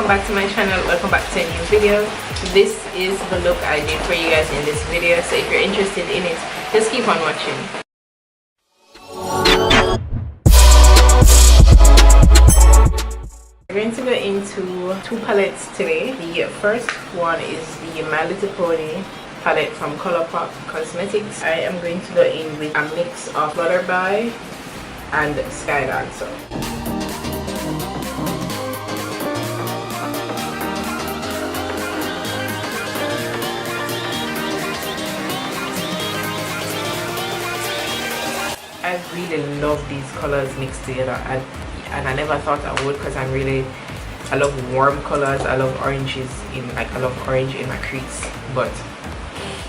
Back to my channel, welcome back to a new video. This is the look I did for you guys in this video, so if you're interested in it, just keep on watching. We're going to go into two palettes today. The first one is the My Little Pony palette from Colourpop Cosmetics. I am going to go in with a mix of Flutterby and Sky Dancer. I really love these colors mixed together, and I never thought I would, because I love warm colors. I love oranges I love orange in my crease. But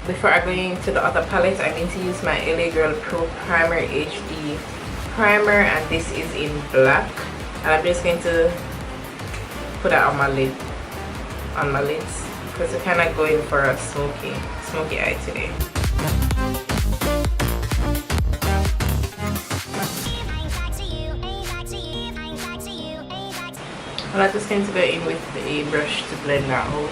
before I go into the other palette, I'm going to use my LA Girl Pro Primer HD primer, and this is in black, and I'm just going to put that on my lids, because we're kind of going for a smoky eye today. I'm just going to go in with a brush to blend that out.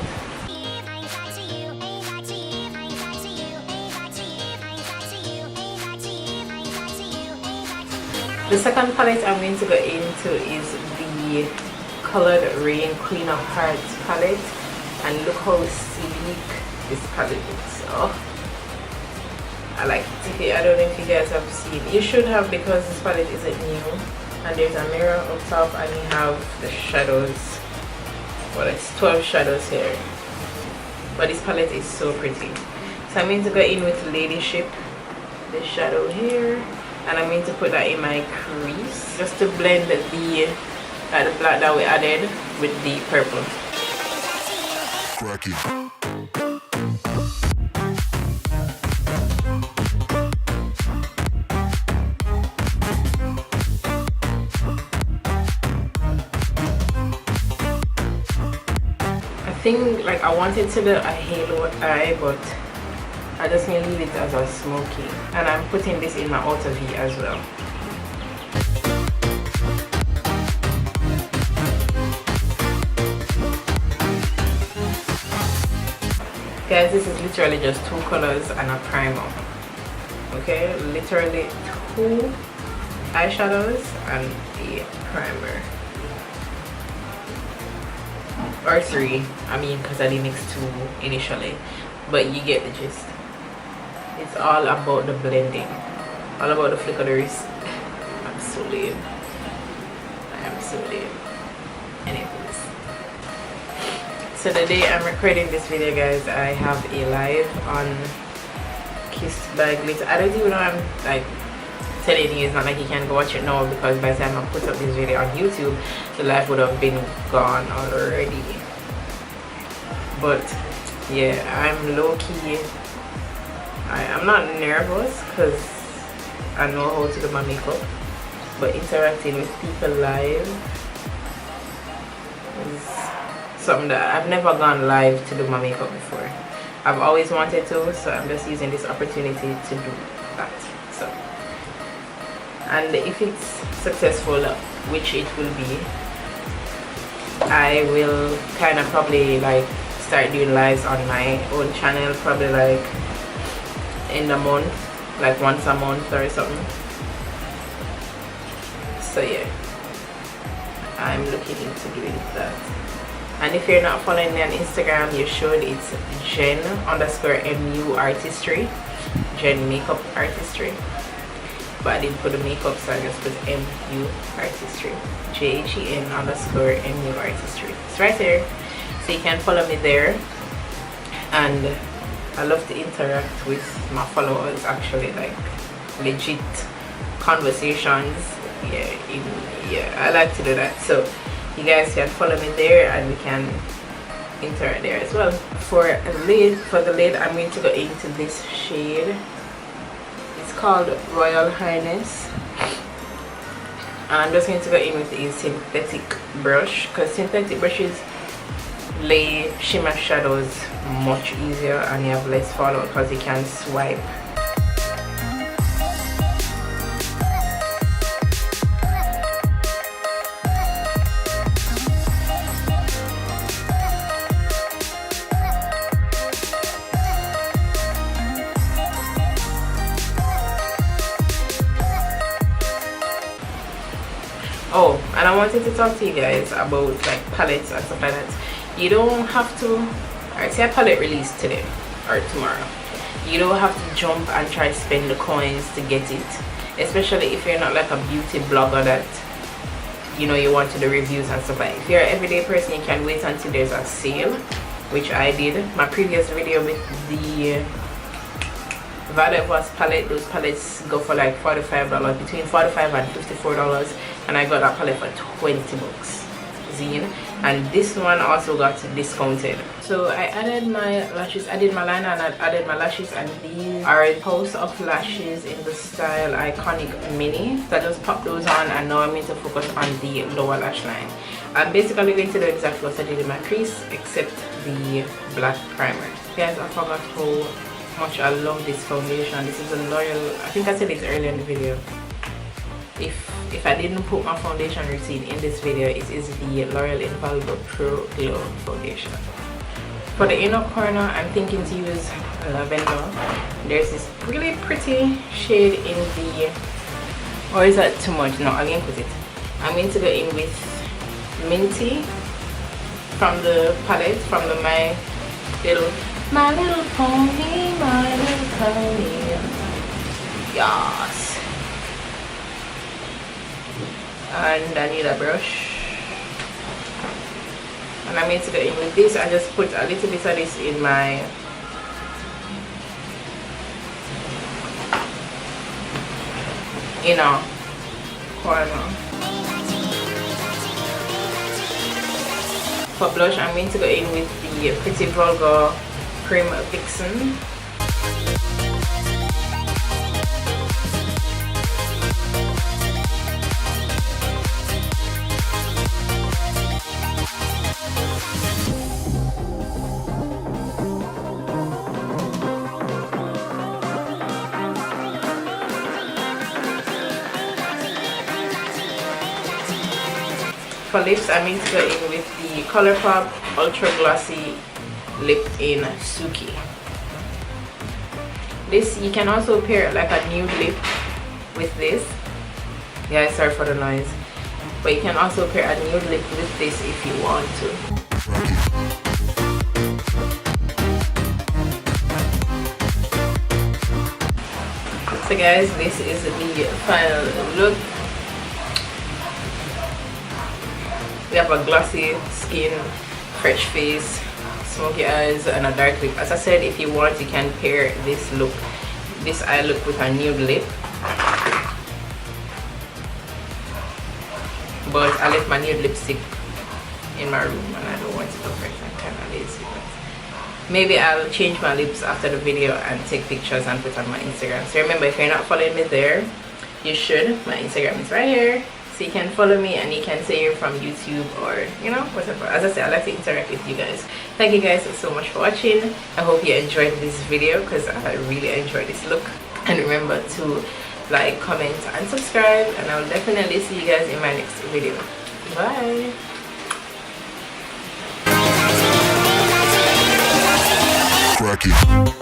The second palette I'm going to go into is the Colored Rain Queen of Hearts palette, and look how sleek this palette looks. Oh, I like it. I don't know if you guys have seen. You should have, because this palette isn't new. And there's a mirror up top, and you have the shadows. Well, it's 12 shadows here, but this palette is so pretty. So I'm going to go in with Ladyship, the shadow here, and I'm going to put that in my crease just to blend the black that we added with the purple. Cracky. I think I wanted to do a halo eye, but I just going to leave it as a smoky, and I'm putting this in my outer V as well. Guys, this is literally just two colors and a primer. Okay, literally two eyeshadows and a primer. Or three, I mean, because I did mix two initially, but you get the gist. It's all about the blending, all about the flick of the wrist. I'm so lame. I am so lame. Anyways, so the day I'm recording this video, guys, I have a live on Kissed by Glitter. I don't even know, I'm telling you, it's not like you can go watch it now, because by the time I put up this video on YouTube, the live would have been gone already. But yeah, I'm low-key, I'm not nervous because I know how to do my makeup, but interacting with people live is something that I've never gone live to do my makeup before. I've always wanted to, so I'm just using this opportunity to do that. So, and if it's successful, which it will be, I will kind of probably start doing lives on my own channel, probably in a month, once a month or something. So yeah, I'm looking into doing that. And if you're not following me on Instagram, you should. It's JHEN_MU Artistry, JHEN Makeup Artistry. But I didn't put the makeup, so I just put MU Artistry, JHEN_MU Artistry. It's right here, so you can follow me there. And I love to interact with my followers, actually, legit conversations. yeah, I like to do that. So you guys can follow me there and we can interact there as well. For the lid, I'm going to go into this shade. It's called Royal Highness. And I'm just going to go in with a synthetic brush, because synthetic brushes lay shimmer shadows much easier and you have less fallout because you can swipe. Oh, and I wanted to talk to you guys about like palettes and stuff like that. You don't have to, alright, say a palette release today or tomorrow, you don't have to jump and try to spend the coins to get it, especially if you're not like a beauty blogger that, you know, you want to do reviews and stuff like that. If you're an everyday person, you can wait until there's a sale, which I did. My previous video with the Violet palette, those palettes go for like $45, between $45 and $54, and I got that palette for 20 bucks. Zine. And this one also got discounted. So I added my lashes, I did my liner and I added my lashes, and these are a House of Lashes in the style Iconic Mini. So I just popped those on, and now I'm going to focus on the lower lash line. I'm basically going to do exactly what I did in my crease, except the black primer. Guys, I forgot how much I love this foundation. This is a L'Oreal, I think I said it earlier in the video. If I didn't put my foundation routine in this video, it is the L'Oreal Infallible Pro Glow foundation. For the inner corner, I'm thinking to use lavender. There's this really pretty shade in the, or is that too much? No, I can put it. I'm going to go in with Minty from the palette, from the My Little Pony, My Little Pony. Yes. And I need a brush, and I'm going to go in with this. I just put a little bit of this in my inner corner. For blush, I'm going to go in with the Pretty Vulgar Prim Vixen. For lips, I'm going to go in with the Colourpop Ultra Glossy Lip in Suki. This, you can also pair like a nude lip with this. Yeah, sorry for the noise. But you can also pair a nude lip with this if you want to. So guys, this is the final look. We have a glossy skin, fresh face, smoky eyes, and a dark lip. As I said, if you want, you can pair this look, this eye look, with a nude lip. But I left my nude lipstick in my room and I don't want it perfect. I'm kind of lazy. But maybe I'll change my lips after the video and take pictures and put on my Instagram. So remember, if you're not following me there, you should. My Instagram is right here. So you can follow me and you can say you're from YouTube or, you know, whatever. As I said, I like to interact with you guys. Thank you guys so much for watching. I hope you enjoyed this video because I really enjoyed this look. And remember to like, comment, and subscribe. And I'll definitely see you guys in my next video. Bye. Crack it.